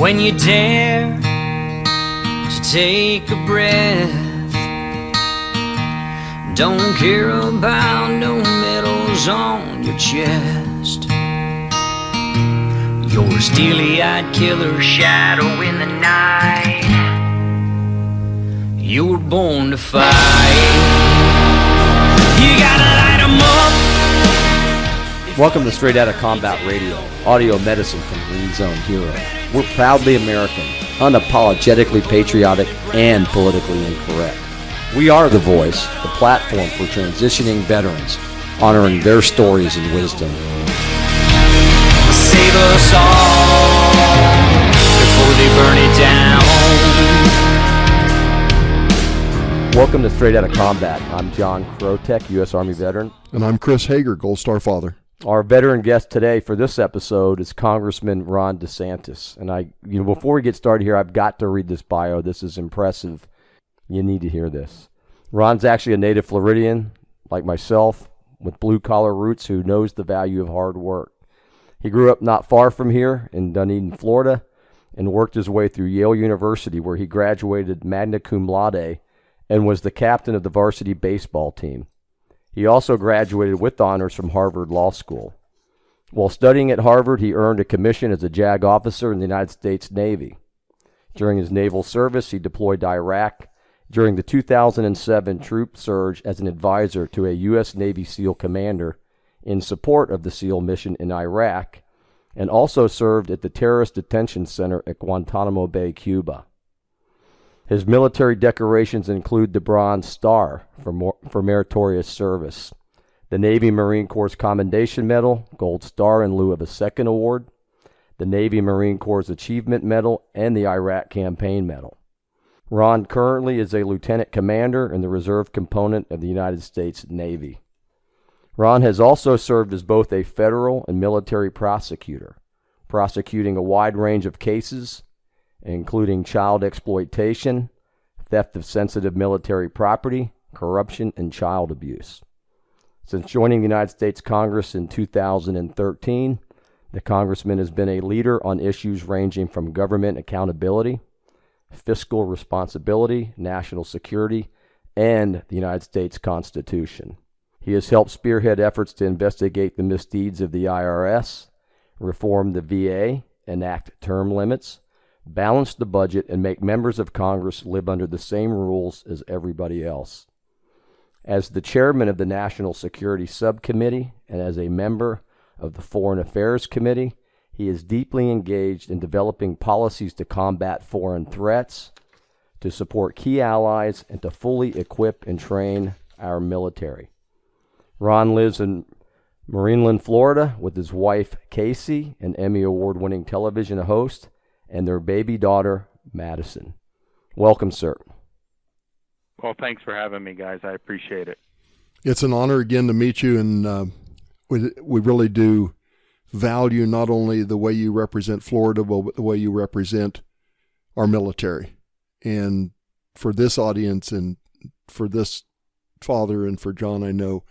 When you dare to take a breath, don't care about no medals on your chest. You're a steely-eyed killer shadow in the night. You were born to fight. You gotta light 'em up. Welcome to Straight Outta Combat Radio, audio medicine from Green Zone Hero. We're proudly American, unapologetically patriotic, and politically incorrect. We are the voice, the platform for transitioning veterans, honoring their stories and wisdom. Save us all before they burn it down. Welcome to Straight Outta Combat. I'm John Krotek, U.S. Army veteran. And I'm Chris Hager, Gold Star father. Our veteran guest today for this episode is Congressman Ron DeSantis. And before we get started here, I've got to read this bio. This is impressive. You need to hear this. Ron's actually a native Floridian, like myself, with blue-collar roots who knows the value of hard work. He grew up not far from here in Dunedin, Florida, and worked his way through Yale University, where he graduated magna cum laude and was the captain of the varsity baseball team. He also graduated with honors from Harvard Law School. While studying at Harvard, he earned a commission as a JAG officer in the United States Navy. During his naval service, he deployed to Iraq during the 2007 troop surge as an advisor to a U.S. Navy SEAL commander in support of the SEAL mission in Iraq, and also served at the terrorist detention center at Guantanamo Bay, Cuba. His military decorations include the Bronze Star for meritorious service, the Navy Marine Corps Commendation Medal, Gold Star in lieu of a second award, the Navy Marine Corps Achievement Medal, and the Iraq Campaign Medal. Ron currently is a lieutenant commander in the reserve component of the United States Navy. Ron has also served as both a federal and military prosecutor, prosecuting a wide range of cases, including child exploitation, theft of sensitive military property, corruption, and child abuse. Since joining the United States Congress in 2013, the congressman has been a leader on issues ranging from government accountability, fiscal responsibility, national security, and the United States Constitution. He has helped spearhead efforts to investigate the misdeeds of the IRS, reform the VA, enact term limits, balance the budget, and make members of Congress live under the same rules as everybody else. As the chairman of the National Security Subcommittee and as a member of the Foreign Affairs Committee, he is deeply engaged in developing policies to combat foreign threats, to support key allies, and to fully equip and train our military. Ron lives in Marineland, Florida, with his wife, Casey, an Emmy Award-winning television host, and their baby daughter, Madison. Welcome, sir. Well, thanks for having me, guys. I appreciate it. It's an honor again to meet you, and we really do value not only the way you represent Florida, but the way you represent our military. And for this audience and for this father and for John, I know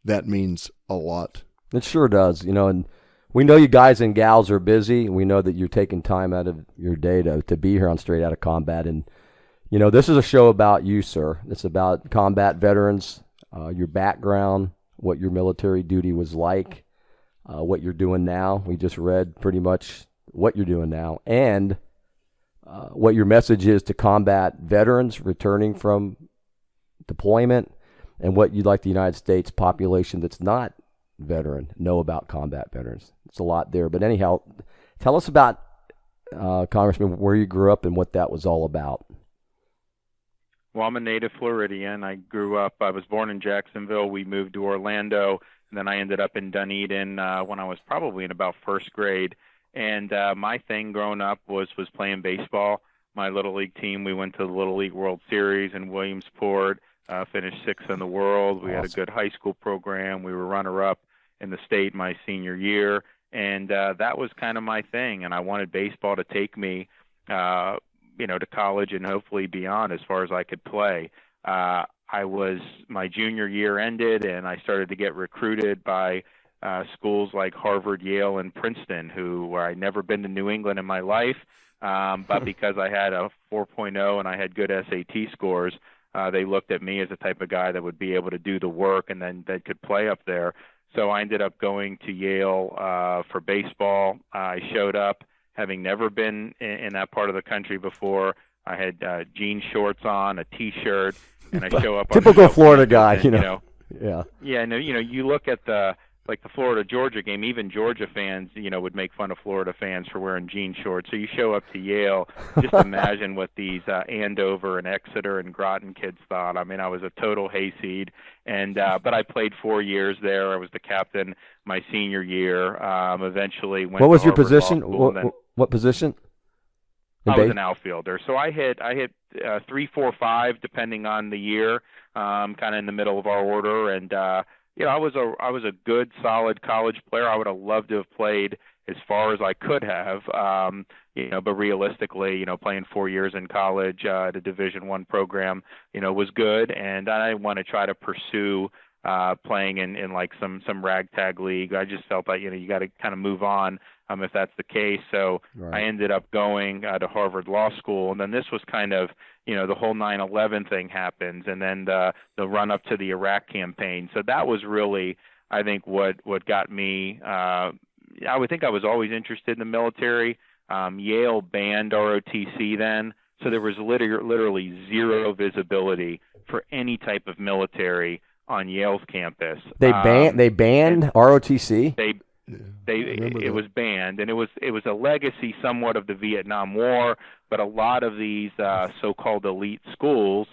that means a lot. It sure does, and we know you guys and gals are busy. We know that you're taking time out of your day to be here on Straight Outta Combat. And, this is a show about you, sir. It's about combat veterans, your background, what your military duty was like, what you're doing now. We just read pretty much what you're doing now, and what your message is to combat veterans returning from deployment, and what you'd like the United States population that's not veteran know about combat veterans. It's a lot there. But anyhow, tell us about, Congressman, where you grew up and what that was all about. Well, I'm a native Floridian. I was born in Jacksonville. We moved to Orlando, and then I ended up in Dunedin when I was probably in about first grade. And my thing growing up was playing baseball. My Little League team, we went to the Little League World Series in Williamsport, finished sixth in the world. We had a good high school program. We were runner-up in the state my senior year, and that was kind of my thing. And I wanted baseball to take me, to college and hopefully beyond as far as I could play. My junior year ended, and I started to get recruited by schools like Harvard, Yale, and Princeton, where I'd never been to New England in my life. But because I had a 4.0 and I had good SAT scores, they looked at me as the type of guy that would be able to do the work and then that could play up there. So I ended up going to Yale for baseball. I showed up having never been in that part of the country before. I had jean shorts on, a T-shirt, and I show up. Typical Florida guy, and, Yeah. Yeah, no, you look at the Florida-Georgia game, even Georgia fans, would make fun of Florida fans for wearing jean shorts. So you show up to Yale, just imagine what these Andover and Exeter and Groton kids thought. I mean, I was a total hayseed, and but I played 4 years there. I was the captain my senior year. Eventually went. What was to your Harvard Law position? School, What position? I was an outfielder, so I hit 3, 4, 5 depending on the year, kind of in the middle of our order, and I was a good, solid college player. I would have loved to have played as far as I could have, but realistically, playing 4 years in college at a Division I program, was good, and I didn't want to try to pursue playing in like some ragtag league. I just felt that you got to kind of move on if that's the case. So Right. I ended up going to Harvard Law School, and then this was kind of the whole 9/11 thing happens, and then the run up to the Iraq campaign. So that was really, I think, what got me. I would think I was always interested in the military. Yale banned ROTC then, so there was literally zero visibility for any type of military on Yale's campus. They banned ROTC. It was banned, and it was a legacy somewhat of the Vietnam War. But a lot of these so-called elite schools,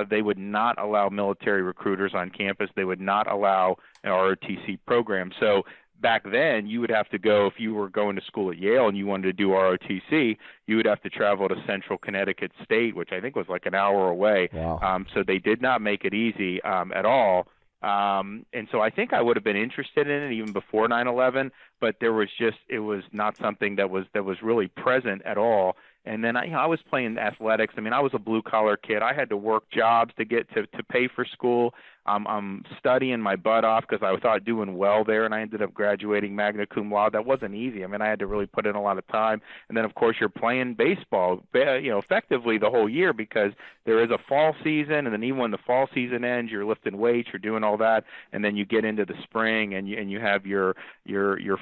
they would not allow military recruiters on campus. They would not allow an ROTC program. So back then, you would have to go, if you were going to school at Yale and you wanted to do ROTC, you would have to travel to Central Connecticut State, which I think was like an hour away. Wow. So they did not make it easy at all. And so I think I would have been interested in it even before 9/11, but it was not something that was really present at all. And then I was playing athletics. I mean, I was a blue collar kid. I had to work jobs to get to pay for school. I'm studying my butt off because I thought doing well there, and I ended up graduating magna cum laude. That wasn't easy. I mean, I had to really put in a lot of time. And then, of course, you're playing baseball, effectively the whole year because there is a fall season, and then even when the fall season ends, you're lifting weights, you're doing all that, and then you get into the spring and you have your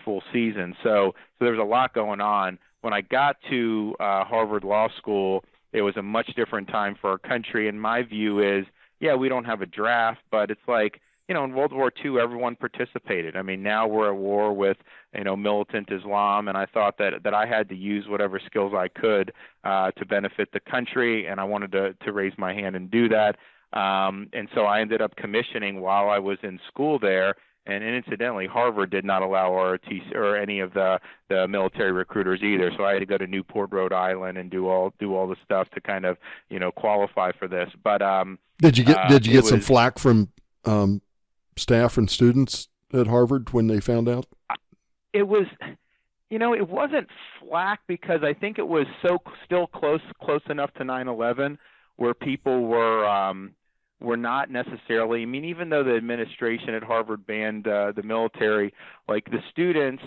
full season. So there's a lot going on. When I got to Harvard Law School, it was a much different time for our country, and my view is, yeah, we don't have a draft, but it's like, in World War II, everyone participated. I mean, now we're at war with, militant Islam, and I thought that I had to use whatever skills I could to benefit the country, and I wanted to raise my hand and do that. And so I ended up commissioning while I was in school there. And incidentally, Harvard did not allow ROTC or any of the military recruiters either. So I had to go to Newport, Rhode Island, and do all the stuff to kind of qualify for this. But did you get some flack from staff and students at Harvard when they found out? It was, it wasn't flack because I think it was still close enough to 9/11 where people were not necessarily, I mean, even though the administration at Harvard banned the military, like the students,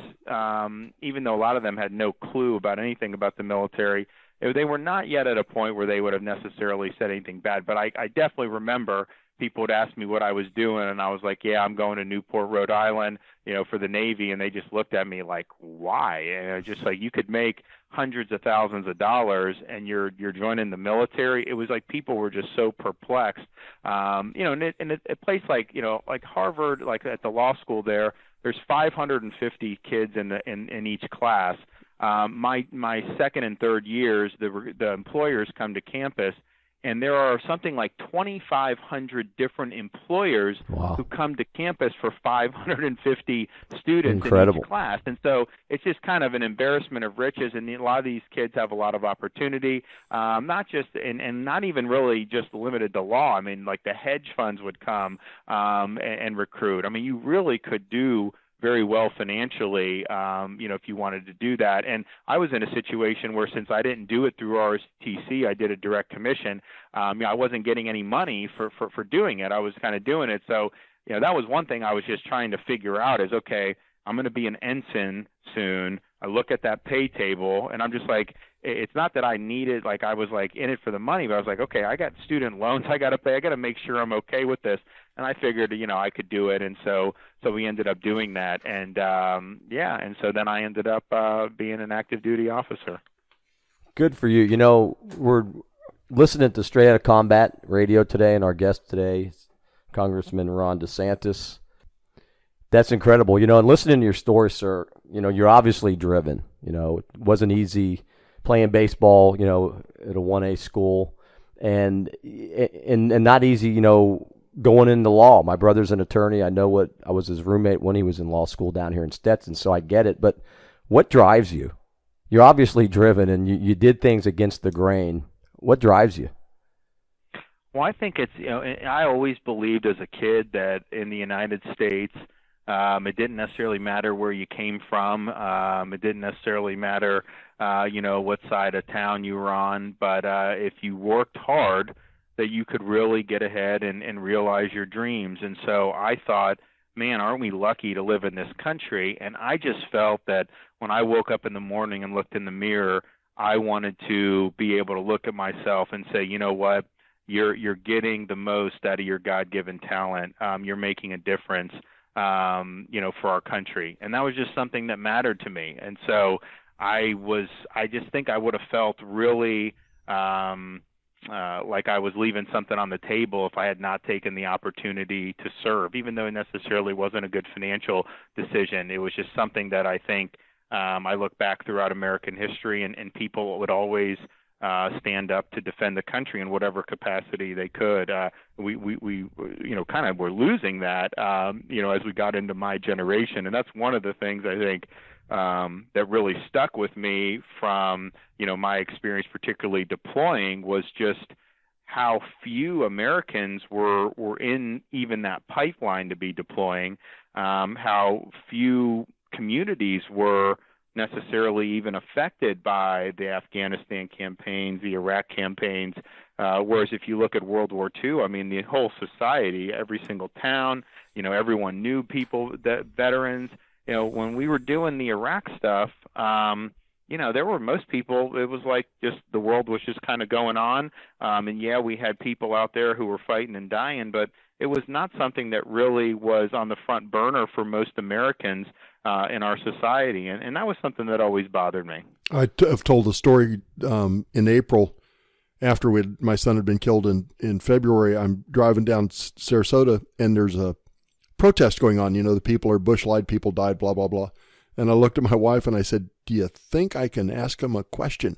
even though a lot of them had no clue about anything about the military, they were not yet at a point where they would have necessarily said anything bad. But I definitely remember people would ask me what I was doing, and I was like, yeah, I'm going to Newport, Rhode Island, for the Navy, and they just looked at me like, why? And just like, you could make hundreds of thousands of dollars and you're joining the military. It was like people were just so perplexed. In a place like Harvard, like at the law school there's 550 kids in each class. My second and third years, the employers come to campus, and there are something like 2,500 different employers Wow. who come to campus for 550 students Incredible. in each class. And so it's just kind of an embarrassment of riches. And a lot of these kids have a lot of opportunity, not just and not even really just limited to law. I mean, like the hedge funds would come and recruit. I mean, you really could do very well financially, if you wanted to do that. And I was in a situation where since I didn't do it through ROTC, I did a direct commission. I wasn't getting any money for doing it. I was kind of doing it. So, that was one thing I was just trying to figure out is, okay, I'm going to be an ensign soon. I look at that pay table, and I'm just like, it's not that I needed, like I was like in it for the money, but I was like, okay, I got student loans I got to pay. I got to make sure I'm okay with this. And I figured, I could do it. And so we ended up doing that. And and so then I ended up being an active duty officer. Good for you. We're listening to Straight Outta Combat Radio today, and our guest today is Congressman Ron DeSantis. That's incredible. And listening to your story, sir, you're obviously driven. It wasn't easy playing baseball, at a 1A school, and not easy, going into law. My brother's an attorney. I was his roommate when he was in law school down here in Stetson, so I get it. But what drives you? You're obviously driven, and you did things against the grain. What drives you? Well, I think it's, I always believed as a kid that in the United States, it didn't necessarily matter where you came from. It didn't necessarily matter, what side of town you were on. But if you worked hard, that you could really get ahead and realize your dreams. And so I thought, man, aren't we lucky to live in this country? And I just felt that when I woke up in the morning and looked in the mirror, I wanted to be able to look at myself and say, you know what, you're getting the most out of your God-given talent. You're making a difference. For our country. And that was just something that mattered to me. And so I just think I would have felt really like I was leaving something on the table if I had not taken the opportunity to serve, even though it necessarily wasn't a good financial decision. It was just something that I think I look back throughout American history, and people would always stand up to defend the country in whatever capacity they could. We kind of were losing that, as we got into my generation. And that's one of the things I think that really stuck with me from, my experience, particularly deploying, was just how few Americans were in even that pipeline to be deploying, how few communities were necessarily even affected by the Afghanistan campaigns, the Iraq campaigns, whereas if you look at World War II, I mean, the whole society, every single town, everyone knew people, veterans. When we were doing the Iraq stuff, there were most people, it was like just the world was just kind of going on. And yeah, we had people out there who were fighting and dying, but it was not something that really was on the front burner for most Americans in our society. And that was something that always bothered me. I've told the story in April after my son had been killed in February. I'm driving down Sarasota, and there's a protest going on. The people are bushlight, people died, blah, blah, blah. And I looked at my wife and I said, do you think I can ask him a question?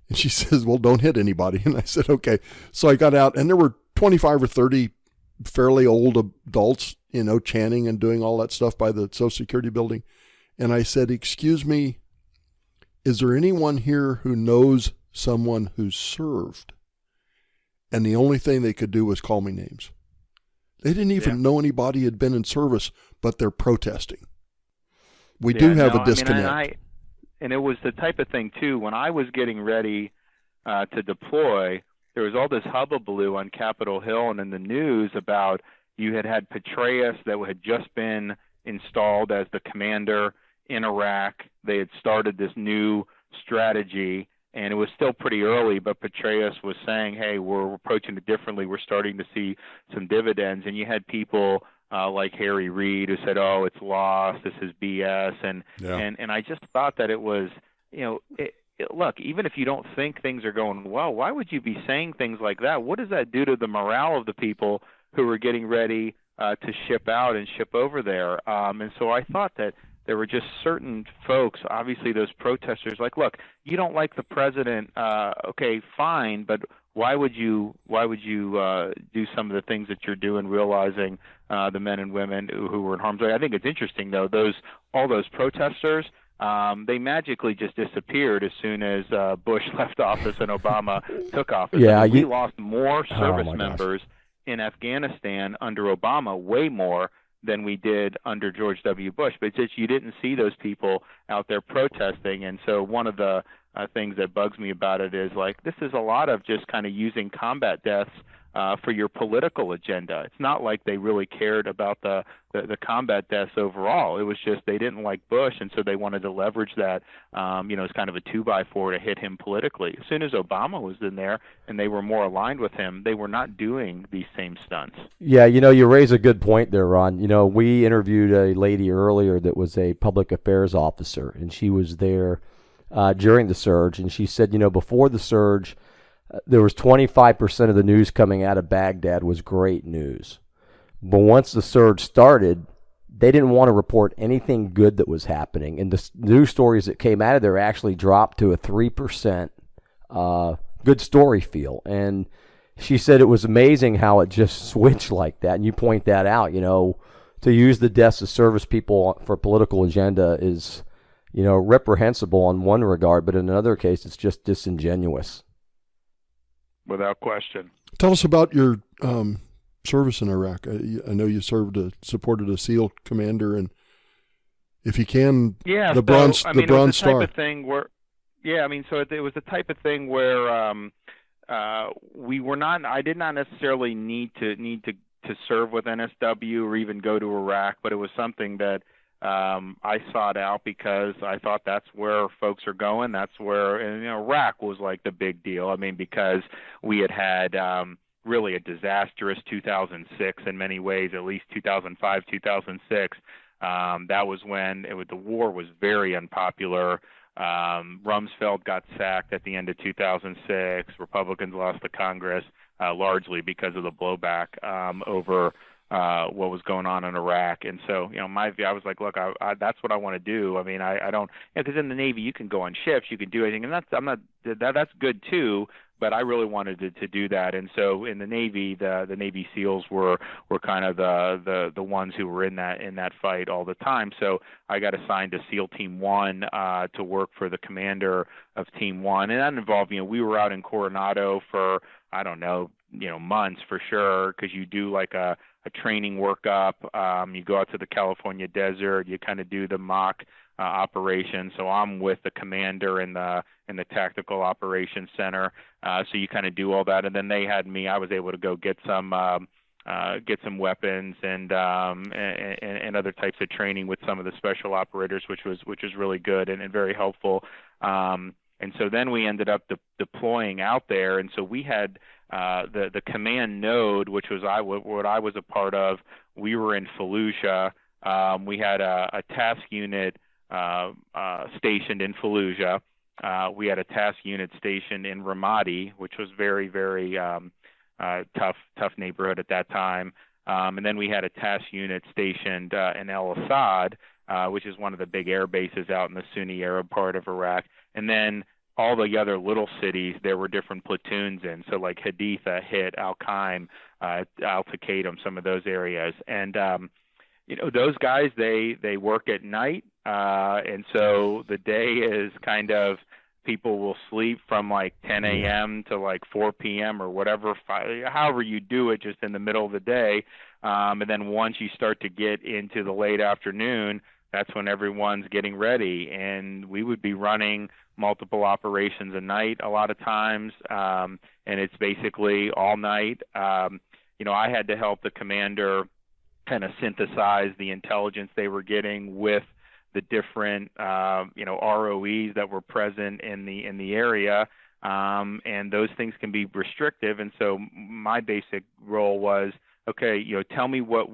And she says, well, don't hit anybody. And I said, okay. So I got out, and there were 25 or 30 fairly old adults, chanting and doing all that stuff by the Social Security building. And I said, excuse me, is there anyone here who knows someone who served? And the only thing they could do was call me names. They didn't even know anybody had been in service, but they're protesting. We do have a disconnect. And it was the type of thing, too, when I was getting ready to deploy, there was all this hullabaloo on Capitol Hill and in the news about you had Petraeus that had just been installed as the commander in Iraq. They had started this new strategy, and it was still pretty early, but Petraeus was saying, hey, we're approaching it differently. We're starting to see some dividends. And you had people like Harry Reid who said, oh, it's lost, this is BS. And I just thought that it was, look, even if you don't think things are going well, why would you be saying things like that? What does that do to the morale of the people who were getting ready to ship out and ship over there? And so I thought that there were just certain folks, obviously those protesters, like, look, you don't like the president, okay, fine, but why would you do some of the things that you're doing, realizing the men and women who were in harm's way? I think it's interesting, though, all those protesters, they magically just disappeared as soon as Bush left office and Obama took office. Yeah, we lost more service members in Afghanistan under Obama, way more than we did under George W. Bush. But it's just you didn't see those people out there protesting. And so one of the things that bugs me about it is, like, this is a lot of just kind of using combat deaths for your political agenda. It's not like they really cared about the combat deaths overall. It was just they didn't like Bush, and so they wanted to leverage that, as kind of a 2x4 to hit him politically. As soon as Obama was in there and they were more aligned with him, they were not doing these same stunts. Yeah, you raise a good point there, Ron. We interviewed a lady earlier that was a public affairs officer, and she was there during the surge, and she said, before the surge, there was 25% of the news coming out of Baghdad was great news. But once the surge started, they didn't want to report anything good that was happening. And the news stories that came out of there actually dropped to a 3% good story feel. And she said it was amazing how it just switched like that. And you point that out, to use the deaths of service people for political agenda is, reprehensible in one regard, but in another case, it's just disingenuous. Without question. Tell us about your service in Iraq. I know you supported a SEAL commander, and if you can, the Bronze Star. It was the type of thing where, it was the type of thing where we were not. I did not necessarily need to serve with NSW or even go to Iraq, but it was something that I sought out because I thought that's where folks are going. That's where, and Iraq was like the big deal. because we had really a disastrous 2006 in many ways, at least 2005, 2006. That was when the war was very unpopular. Rumsfeld got sacked at the end of 2006. Republicans lost the Congress largely because of the blowback over what was going on in Iraq. And so, my view, I was like, look, I that's what I want to do. I don't, because in the Navy you can go on ships, you can do anything, and that's good too. But I really wanted to do that, and so in the Navy, the Navy SEALs were kind of the ones who were in that fight all the time. So I got assigned to SEAL Team 1 to work for the commander of Team 1, and that involved, we were out in Coronado for months for sure, because you do like a training workup. You go out to the California desert, you kind of do the mock operation. So I'm with the commander in the tactical operations center. So you kind of do all that, and then they had me. I was able to go get some weapons and other types of training with some of the special operators, which was really good and very helpful. And so then we ended up deploying out there, and so we had the command node, which was what I was a part of. We were in Fallujah. We had a task unit stationed in Fallujah. We had a task unit stationed in Ramadi, which was very, very tough neighborhood at that time. And then we had a task unit stationed in El Asad, which is one of the big air bases out in the Sunni Arab part of Iraq. And then all the other little cities, there were different platoons in. So like Haditha, Hit, Al-Qaim, Al-Taqaddum, some of those areas. And, those guys, they work at night. And so the day is kind of, people will sleep from like 10 a.m. to like 4 p.m. or whatever, however you do it, just in the middle of the day. And then once you start to get into the late afternoon, that's when everyone's getting ready. And we would be running multiple operations a night a lot of times, and it's basically all night. I had to help the commander kind of synthesize the intelligence they were getting with the different ROEs that were present in the area, and those things can be restrictive. And so my basic role was, okay, tell me what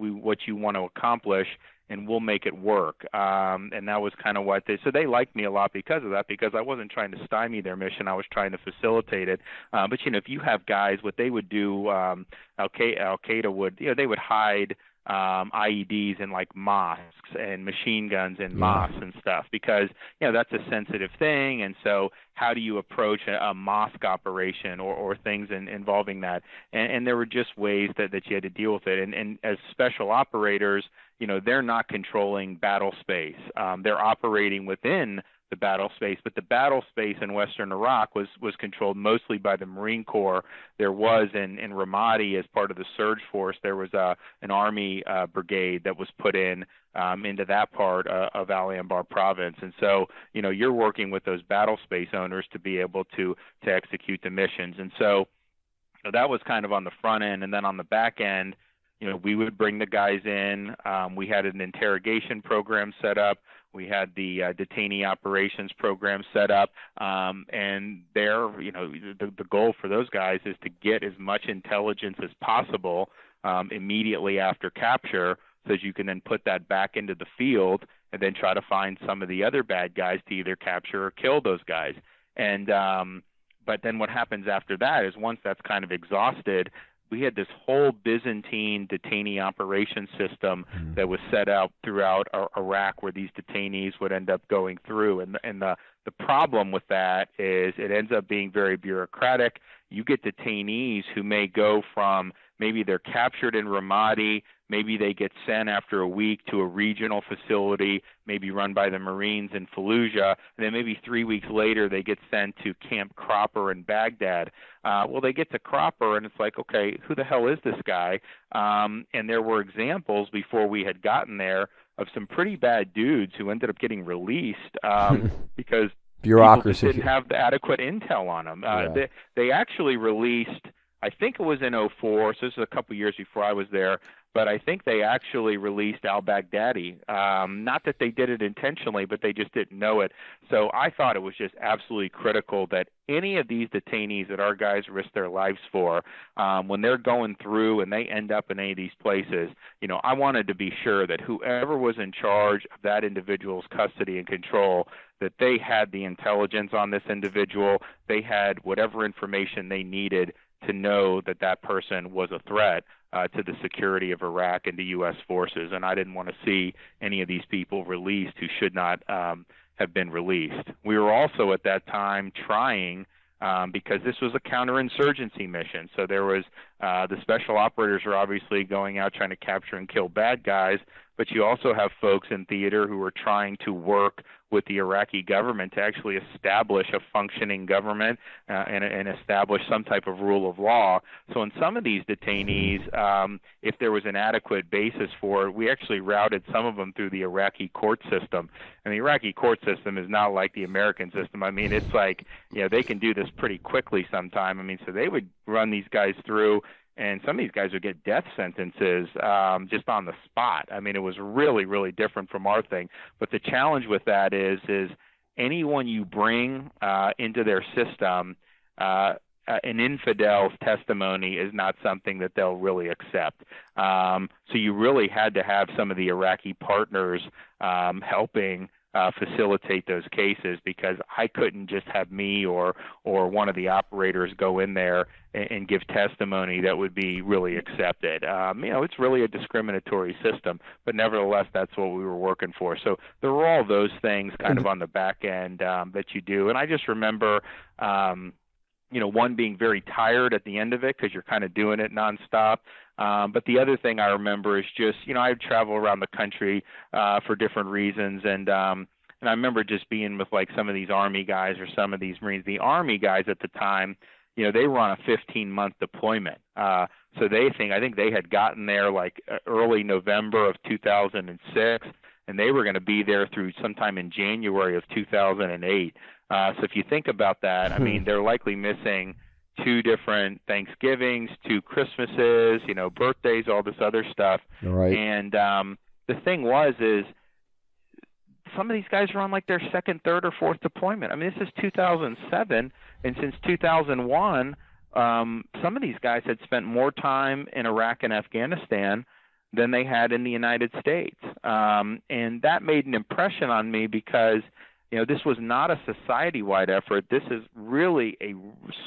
you want to accomplish, and we'll make it work. And that was kind of what so they liked me a lot because of that, because I wasn't trying to stymie their mission. I was trying to facilitate it. But if you have guys, what they would do, Al-Qaeda would, they would hide IEDs in like mosques and machine guns in mosques and stuff, because that's a sensitive thing. And so how do you approach a mosque operation or things involving that? And there were just ways that you had to deal with it. And as special operators, they're not controlling battle space. They're operating within the battle space, but the battle space in Western Iraq was controlled mostly by the Marine Corps. There was in Ramadi, as part of the surge force, there was an Army brigade that was put into that part of Al Anbar province. And so, you're working with those battle space owners to be able to execute the missions. And so So that was kind of on the front end, and then on the back end, we would bring the guys in. We had an interrogation program set up. We had the detainee operations program set up, and there, the goal for those guys is to get as much intelligence as possible immediately after capture, so that you can then put that back into the field and then try to find some of the other bad guys to either capture or kill those guys. And but then what happens after that is, once that's kind of exhausted, we had this whole Byzantine detainee operation system that was set out throughout Iraq, where these detainees would end up going through. And the problem with that is it ends up being very bureaucratic. You get detainees who may go from, maybe they're captured in Ramadi, maybe they get sent after a week to a regional facility, maybe run by the Marines in Fallujah, and then maybe 3 weeks later they get sent to Camp Cropper in Baghdad. Well, they get to Cropper, and it's like, okay, who the hell is this guy? And there were examples before we had gotten there of some pretty bad dudes who ended up getting released because bureaucracy. People just didn't have the adequate intel on them. They actually released, I think it was in 2004, so this is a couple years before I was there, but I think they actually released al-Baghdadi. Not that they did it intentionally, but they just didn't know it. So I thought it was just absolutely critical that any of these detainees that our guys risk their lives for, when they're going through and they end up in any of these places, I wanted to be sure that whoever was in charge of that individual's custody and control, that they had the intelligence on this individual, they had whatever information they needed to know that that person was a threat to the security of Iraq and to U.S. forces. And I didn't want to see any of these people released who should not have been released. We were also at that time trying, because this was a counterinsurgency mission. So there was the special operators are obviously going out trying to capture and kill bad guys, but you also have folks in theater who are trying to work with the Iraqi government to actually establish a functioning government and establish some type of rule of law. So in some of these detainees, if there was an adequate basis for it, we actually routed some of them through the Iraqi court system. And the Iraqi court system is not like the American system. I mean, it's like, they can do this pretty quickly sometime. I mean, so they would run these guys through, and some of these guys would get death sentences just on the spot. I mean, it was really, really different from our thing. But the challenge with that is anyone you bring into their system, an infidel's testimony is not something that they'll really accept. So you really had to have some of the Iraqi partners helping facilitate those cases, because I couldn't just have me or one of the operators go in there and give testimony that would be really accepted. It's really a discriminatory system, but nevertheless, that's what we were working for. So there were all those things kind of on the back end that you do. And I just remember, one being very tired at the end of it because you're kind of doing it nonstop. But the other thing I remember is just, I would travel around the country for different reasons, and I remember just being with like some of these Army guys or some of these Marines. The Army guys at the time, they were on a 15-month deployment. So I think they had gotten there like early November of 2006, and they were going to be there through sometime in January of 2008. So if you think about that, I mean, they're likely missing 2 different Thanksgivings, 2 Christmases, birthdays, all this other stuff. Right. And the thing is some of these guys are on like their 2nd, 3rd, or 4th deployment. I mean, this is 2007, and since 2001, some of these guys had spent more time in Iraq and Afghanistan than they had in the United States. And that made an impression on me because, this was not a society-wide effort. This is really a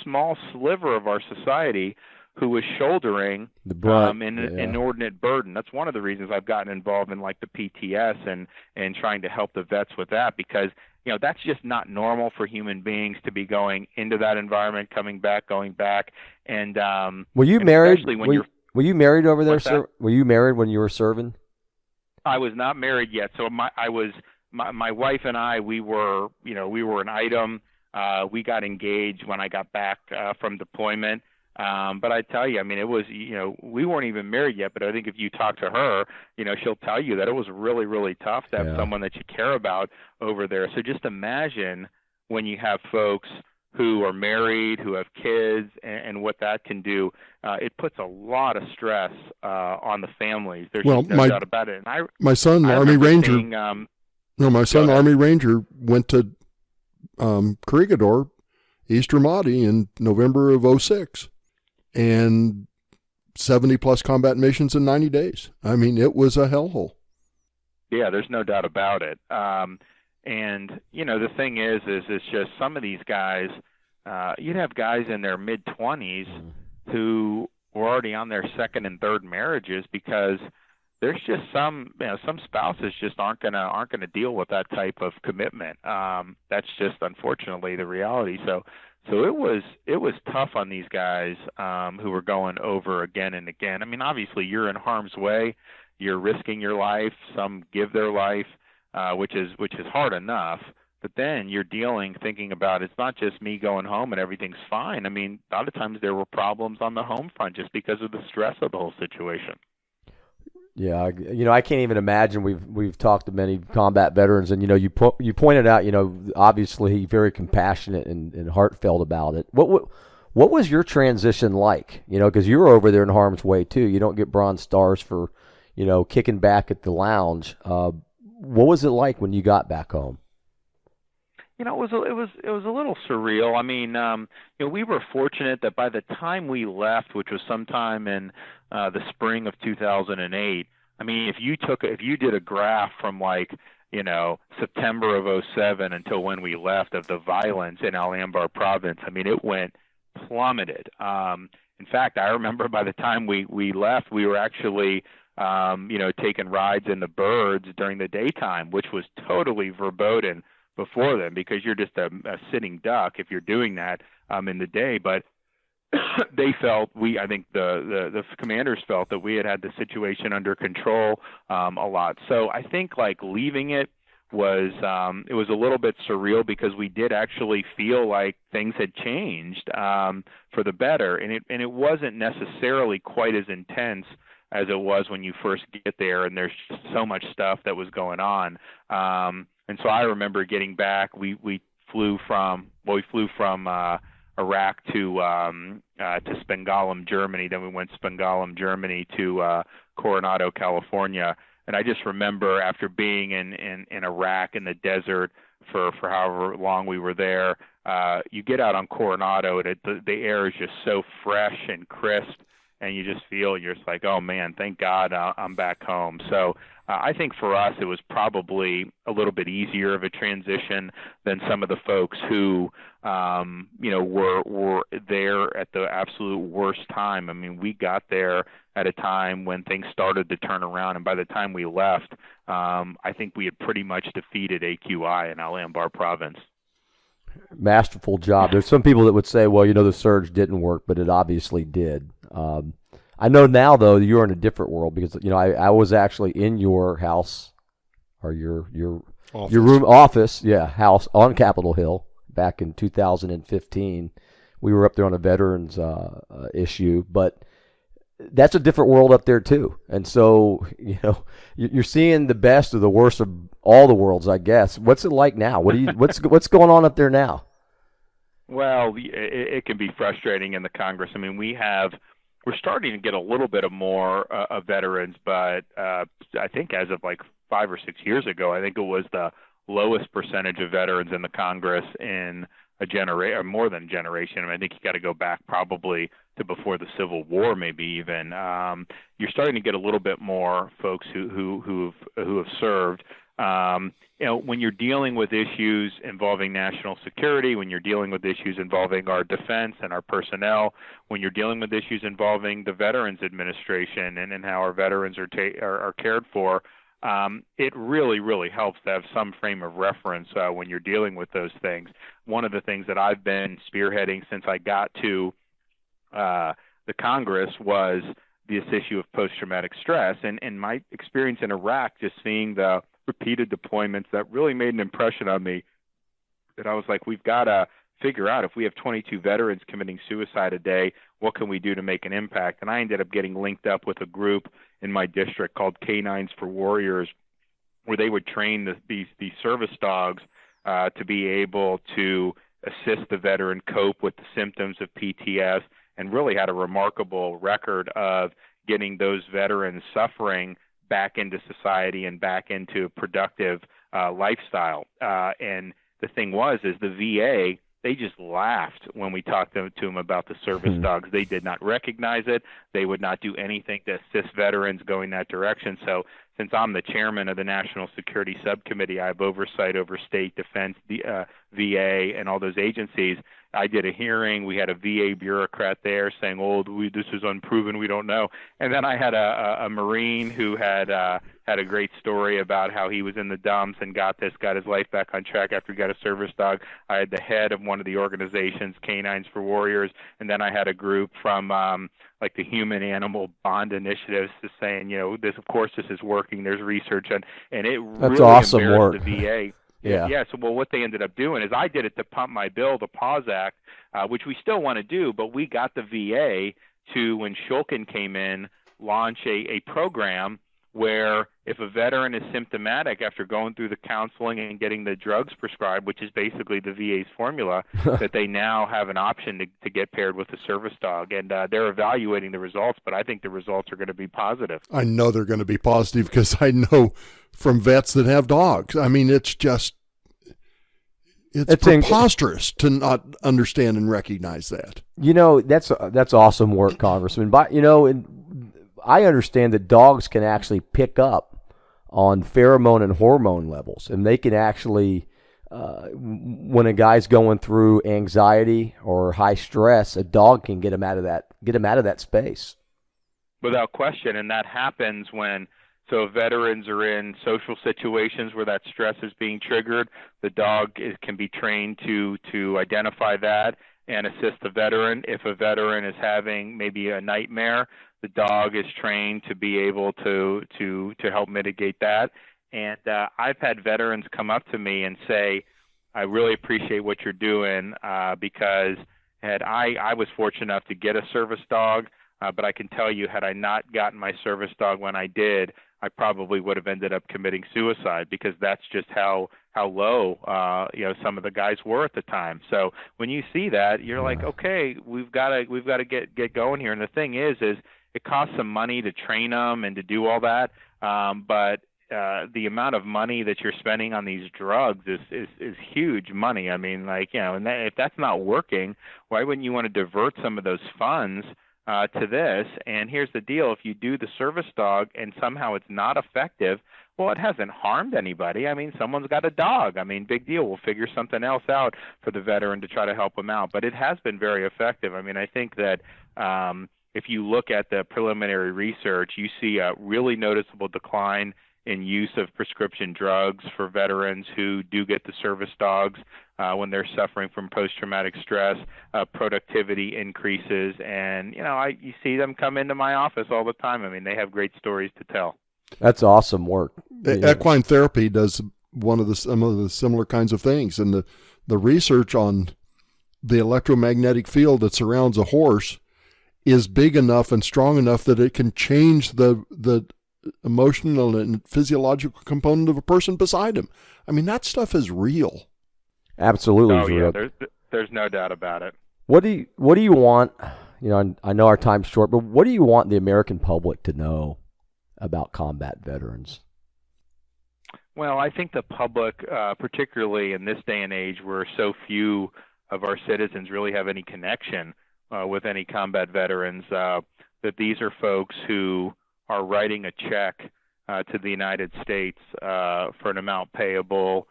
small sliver of our society who was shouldering the brunt, an inordinate burden. That's one of the reasons I've gotten involved in like the PTS and trying to help the vets with that, because that's just not normal for human beings to be going into that environment, coming back, going back. And were you married? Were you married over there, sir? Were you married when you were serving? I was not married yet. So my wife and I, we were an item. We got engaged when I got back from deployment. But I tell you, I mean, it was, we weren't even married yet, but I think if you talk to her, she'll tell you that it was really, really tough to have someone that you care about over there. So just imagine when you have folks who are married, who have kids, and what that can do. It puts a lot of stress on the families. There's Well, no doubt about it. And my son, I Army remember Ranger. seeing, My son, ahead. Army Ranger, went to Corregidor, East Ramadi in November of '06, and 70 plus combat missions in 90 days. I mean, it was a hellhole. Yeah, there's no doubt about it. And the thing is it's just some of these guys. You'd have guys in their mid-20s who were already on their second and third marriages because there's just some spouses just aren't gonna deal with that type of commitment. That's just unfortunately the reality. So it was tough on these guys who were going over again and again. I mean, obviously you're in harm's way, you're risking your life. Some give their life, which is hard enough. But then you're thinking about it's not just me going home and everything's fine. I mean, a lot of times there were problems on the home front just because of the stress of the whole situation. Yeah, I can't even imagine. We've talked to many combat veterans, and you pointed out, obviously very compassionate and heartfelt about it. What was your transition like? Because you were over there in harm's way too. You don't get Bronze Stars for, kicking back at the lounge. What was it like when you got back home? It was a little surreal. I mean, we were fortunate that by the time we left, which was sometime in the spring of 2008. I mean, if you did a graph from September of '07 until when we left of the violence in Al Anbar province, I mean, it went plummeted. In fact, I remember by the time we left, we were actually taking rides in the birds during the daytime, which was totally verboten before then, because you're just a sitting duck if you're doing that in the day. But they felt I think the commanders felt that we had the situation under control a lot. So I think leaving it was a little bit surreal because we did actually feel like things had changed for the better, and it wasn't necessarily quite as intense as it was when you first get there, and there's just so much stuff that was going on. And so I remember getting back. We flew from Iraq to Spengalum, Germany. Then we went Spengalum, Germany to Coronado, California. And I just remember after being in Iraq in the desert for however long we were there, you get out on Coronado, and the air is just so fresh and crisp, and you just feel you're just like, oh man, thank God I'm back home. So I think for us it was probably a little bit easier of a transition than some of the folks who were there at the absolute worst time. I mean, we got there at a time when things started to turn around, and by the time we left, I think we had pretty much defeated AQI in Al Anbar province. Masterful job. There's some people that would say, well, the surge didn't work, but it obviously did. I know now, though, you're in a different world because, I was actually in your house or your office, house on Capitol Hill back in 2015. We were up there on a veterans issue, but that's a different world up there too. And so, you're seeing the best or the worst of all the worlds, I guess. What's it like now? What's going on up there now? Well, it can be frustrating in the Congress. I mean, we're starting to get a little bit of more of veterans, but I think as of 5 or 6 years ago, I think it was the lowest percentage of veterans in the Congress in a generation, or more than a generation. I mean, I think you got to go back probably to before the Civil War, maybe even. You're starting to get a little bit more folks who have served. When you're dealing with issues involving national security, when you're dealing with issues involving our defense and our personnel, when you're dealing with issues involving the Veterans Administration and how our veterans are cared for, it really, really helps to have some frame of reference when you're dealing with those things. One of the things that I've been spearheading since I got to the Congress was this issue of post-traumatic stress. And my experience in Iraq, just seeing the repeated deployments, that really made an impression on me, that I was like, we've got to figure out, if we have 22 veterans committing suicide a day, what can we do to make an impact? And I ended up getting linked up with a group in my district called Canines for Warriors, where they would train these service dogs to be able to assist the veteran cope with the symptoms of PTS, and really had a remarkable record of getting those veterans suffering back into society and back into a productive lifestyle. And the thing is the VA, they just laughed when we talked to them about the service dogs. They did not recognize it. They would not do anything to assist veterans going that direction. So since I'm the chairman of the National Security Subcommittee, I have oversight over state, defense, VA, and all those agencies. I did a hearing. We had a VA bureaucrat there saying, this is unproven. We don't know. And then I had a Marine who had a great story about how he was in the dumps and got his life back on track after he got a service dog. I had the head of one of the organizations, Canines for Warriors, and then I had a group from like the Human Animal Bond Initiatives to saying, this is working. There's research, and it That's really awesome embarrassed work. the VA. Yeah. So, what they ended up doing is I did it to pump my bill, the PAWS Act, which we still want to do, but we got the VA to, when Shulkin came in, launch a program where if a veteran is symptomatic after going through the counseling and getting the drugs prescribed, which is basically the VA's formula, that they now have an option to get paired with a service dog. And they're evaluating the results, but I think the results are going to be positive. I know they're going to be positive because I know from vets that have dogs. I mean, it's preposterous to not understand and recognize that. That's awesome work, Congressman. But, I understand that dogs can actually pick up on pheromone and hormone levels, and they can actually, when a guy's going through anxiety or high stress, a dog can get him out of that space. Without question, and that happens so veterans are in social situations where that stress is being triggered. The dog can be trained to identify that and assist the veteran. If a veteran is having maybe a nightmare, the dog is trained to be able to help mitigate that. And I've had veterans come up to me and say, I really appreciate what you're doing because I was fortunate enough to get a service dog, but I can tell you, had I not gotten my service dog when I did, I probably would have ended up committing suicide because that's just how low some of the guys were at the time. So when you see that, you're like, okay, we've got to get going here. And the thing is it costs some money to train them and to do all that, but the amount of money that you're spending on these drugs is huge money. I mean, if that's not working, why wouldn't you want to divert some of those funds to this? And here's the deal: if you do the service dog and somehow it's not effective, well, it hasn't harmed anybody. I mean, someone's got a dog. I mean, big deal. We'll figure something else out for the veteran to try to help him out. But it has been very effective. I mean, I think that if you look at the preliminary research, you see a really noticeable decline in use of prescription drugs for veterans who do get the service dogs when they're suffering from post-traumatic stress. Productivity increases, and you see them come into my office all the time. I mean, they have great stories to tell. That's awesome work. Equine therapy does some of the similar kinds of things, and the research on the electromagnetic field that surrounds a horse is big enough and strong enough that it can change the emotional and physiological component of a person beside him. I mean, that stuff is real. Absolutely. Oh, yeah, there's no doubt about it. What do you want? I know our time's short, but what do you want the American public to know about combat veterans? Well, I think the public, particularly in this day and age where so few of our citizens really have any connection with any combat veterans, that these are folks who are writing a check to the United States for an amount payable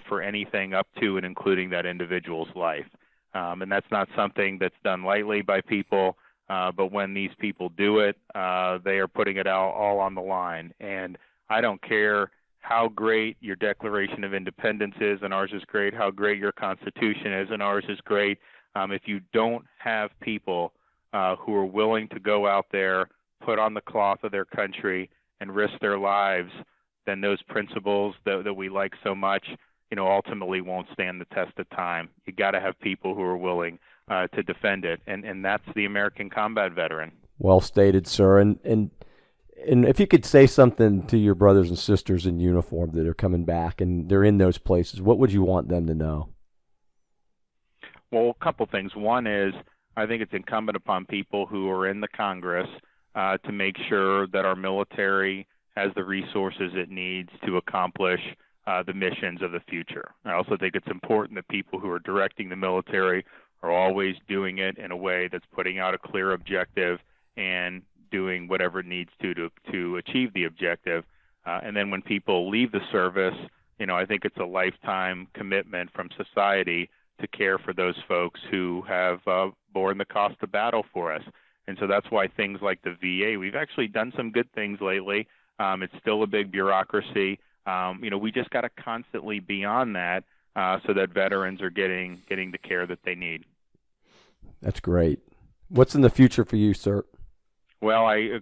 for anything up to and including that individual's life. And that's not something that's done lightly by people, but when these people do it, they are putting it all on the line. And I don't care how great your Declaration of Independence is, and ours is great, how great your Constitution is, and ours is great. If you don't have people who are willing to go out there, put on the cloth of their country, and risk their lives, then those principles that we like so much, ultimately won't stand the test of time. You got to have people who are willing to defend it, and that's the American combat veteran. Well stated, sir. And if you could say something to your brothers and sisters in uniform that are coming back and they're in those places, what would you want them to know? Well, a couple things. One is I think it's incumbent upon people who are in the Congress to make sure that our military has the resources it needs to accomplish the missions of the future. I also think it's important that people who are directing the military are always doing it in a way that's putting out a clear objective and doing whatever it needs to achieve the objective. And then when people leave the service, I think it's a lifetime commitment from society to care for those folks who have borne the cost of battle for us. And so that's why things like the VA, we've actually done some good things lately. It's still a big bureaucracy. We just got to constantly be on that so that veterans are getting the care that they need. That's great. What's in the future for you, sir? Well,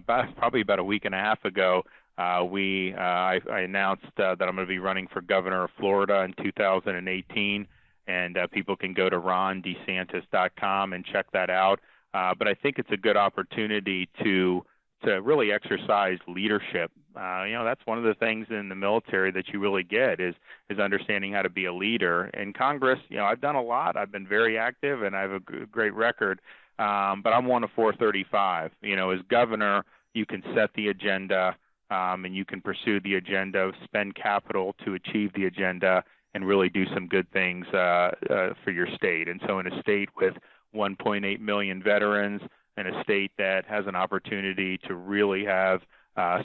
probably about a week and a half ago, I announced that I'm going to be running for governor of Florida in 2018, and people can go to rondesantis.com and check that out. But I think it's a good opportunity to really exercise leadership. That's one of the things in the military that you really get is understanding how to be a leader. In Congress, I've done a lot. I've been very active, and I have a great record. But I'm one of 435. As governor, you can set the agenda, and you can pursue the agenda, spend capital to achieve the agenda, and really do some good things for your state. And so in a state with 1.8 million veterans, and a state that has an opportunity to really have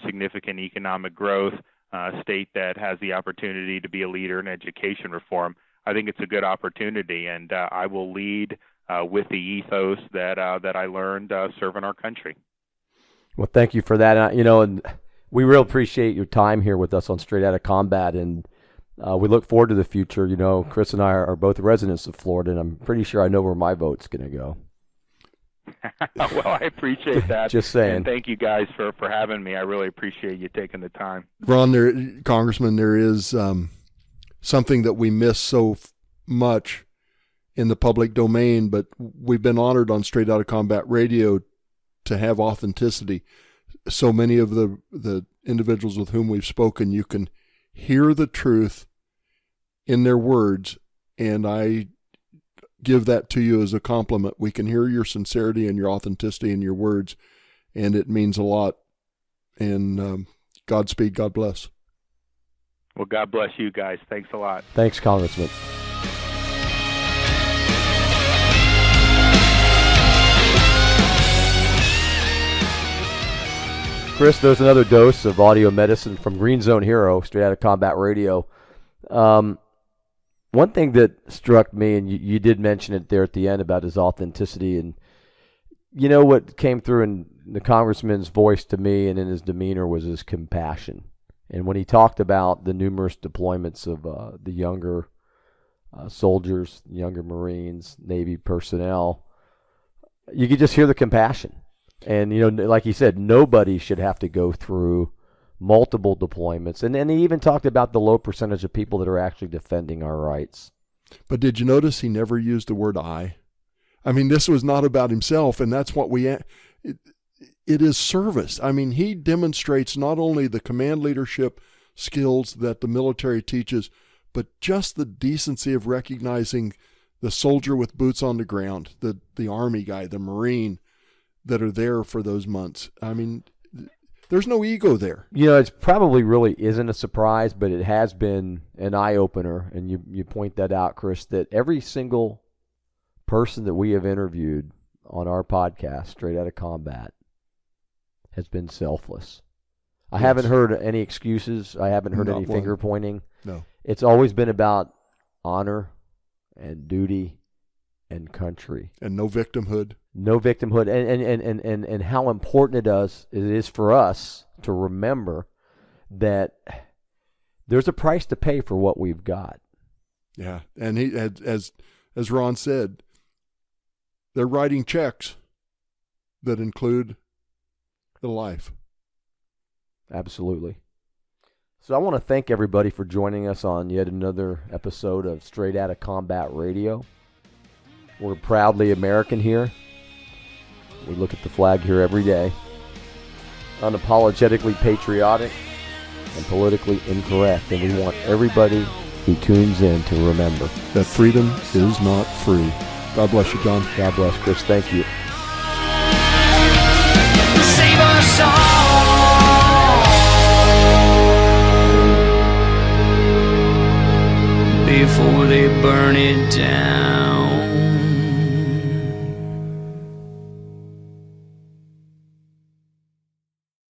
significant economic growth, a state that has the opportunity to be a leader in education reform, I think it's a good opportunity, and I will lead with the ethos that I learned serving our country. Well, thank you for that. And we really appreciate your time here with us on Straight Outta Combat, and we look forward to the future. Chris and I are both residents of Florida, and I'm pretty sure I know where my vote's going to go. Well, I appreciate that. Just saying. And thank you guys for having me. I really appreciate you taking the time. Ron, Congressman, there is something that we miss so much in the public domain, but we've been honored on Straight Outta Combat Radio to have authenticity. So many of the individuals with whom we've spoken, you can hear the truth in their words, and I give that to you as a compliment. We can hear your sincerity and your authenticity in your words, and it means a lot. And Godspeed, God bless. Well, God bless you guys. Thanks a lot. Thanks, Congressman. Chris, there's another dose of audio medicine from Green Zone Hero, Straight Outta Combat Radio. One thing that struck me, and you did mention it there at the end about his authenticity, and what came through in the congressman's voice to me and in his demeanor was his compassion. And when he talked about the numerous deployments of the younger soldiers, younger Marines, Navy personnel, you could just hear the compassion. And, like he said, nobody should have to go through multiple deployments. And then he even talked about the low percentage of people that are actually defending our rights. But did you notice he never used the word I? I mean, this was not about himself, and that's what it is service. I mean, he demonstrates not only the command leadership skills that the military teaches, but just the decency of recognizing the soldier with boots on the ground, the Army guy, the Marine that are there for those months. I mean, there's no ego there. It probably really isn't a surprise, but it has been an eye-opener, and you point that out, Chris, that every single person that we have interviewed on our podcast, Straight Outta Combat, has been selfless. I haven't heard any excuses. I haven't heard any finger pointing. No. It's always been about honor and duty and country. And no victimhood. No victimhood. And how important it is for us to remember that there's a price to pay for what we've got. Yeah. And he, as Ron said, they're writing checks that include the life. Absolutely. So I want to thank everybody for joining us on yet another episode of Straight Outta Combat Radio. We're proudly American here. We look at the flag here every day. Unapologetically patriotic and politically incorrect. And we want everybody who tunes in to remember that freedom is not free. God bless you, John. God bless, Chris. Thank you. Save us all before they burn it down.